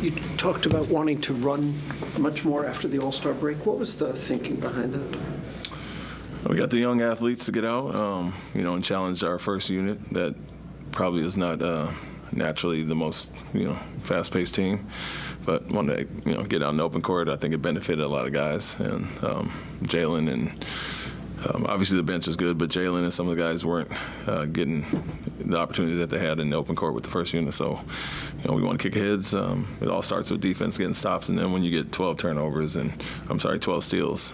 You talked about wanting to run much more after the All-Star break. What was the thinking behind that? We got the young athletes to get out, and challenge our first unit that probably is not naturally the most, fast-paced team. But wanted to, get out in the open court. I think it benefited a lot of guys. And Jalen and obviously the bench is good, but Jalen and some of the guys weren't getting the opportunities that they had in the open court with the first unit. So, we want to kick heads. It all starts with defense, getting stops, and then when you get 12 turnovers 12 steals,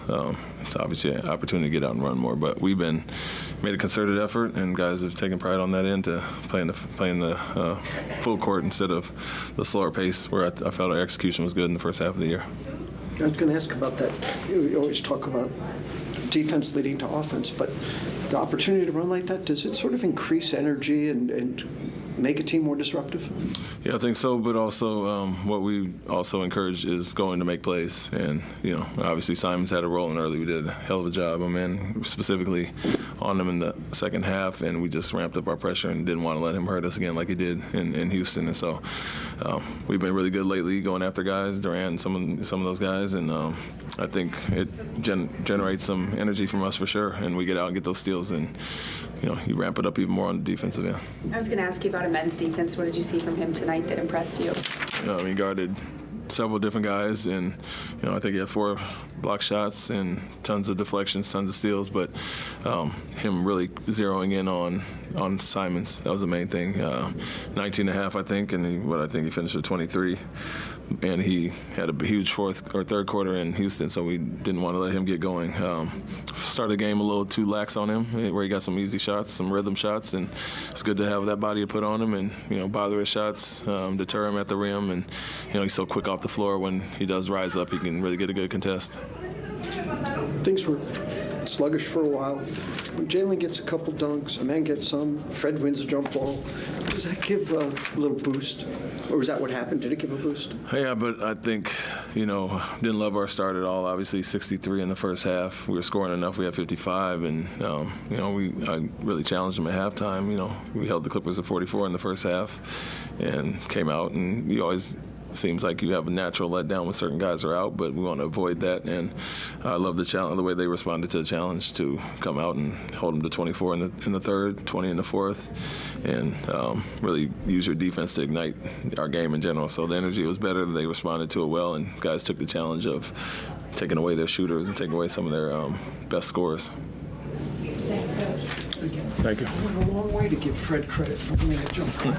it's obviously an opportunity to get out and run more. But we've made a concerted effort, and guys have taken pride on that end to playing the full court instead of the slower pace where I felt our execution was good in the first half of the year. I was going to ask about that. We always talk about defense leading to offense, but the opportunity to run like that, does it sort of increase energy and make a team more disruptive? Yeah, I think so, but also what we also encourage is going to make plays. And, obviously Simon's had a role in early. We did a hell of a job. Specifically on him in the second half, and we just ramped up our pressure and didn't want to let him hurt us again like he did in Houston. And so we've been really good lately going after guys, Durant and some of those guys, and I think it generates some energy from us for sure, and we get out and get those steals, and you ramp it up even more on the defensive end. I was going to ask you about Amen's defense. What did you see from him tonight that impressed you? He guarded several different guys, and I think he had 4 block shots and tons of deflections, tons of steals, but him really zeroing in on Simons, that was the main thing. 19 and a half, I think, and I think he finished with 23. And he had a huge fourth or third quarter in Houston, so we didn't want to let him get going. Started the game a little too lax on him, where he got some easy shots, some rhythm shots, and it's good to have that body to put on him and, bother his shots, deter him at the rim, and, he's so quick off the floor. When he does rise up, he can really get a good contest. Things were sluggish for a while. When Jalen gets a couple dunks, Amen gets some, Fred wins a jump ball, does that give a little boost? Or was that what happened? Did it give a boost? Yeah, but I think, didn't love our start at all. Obviously, 63 in the first half. We were scoring enough. We had 55, and, I really challenged them at halftime. We held the Clippers at 44 in the first half and came out, and you always – seems like you have a natural letdown when certain guys are out, but we want to avoid that. And I love the challenge, the way they responded to the challenge to come out and hold them to 24 in the third, 20 in the fourth, and really use your defense to ignite our game in general. So the energy was better. They responded to it well, and guys took the challenge of taking away their shooters and taking away some of their best scorers. Thanks, Coach. Thank you. It went a long way to give Fred credit for winning a jump ball.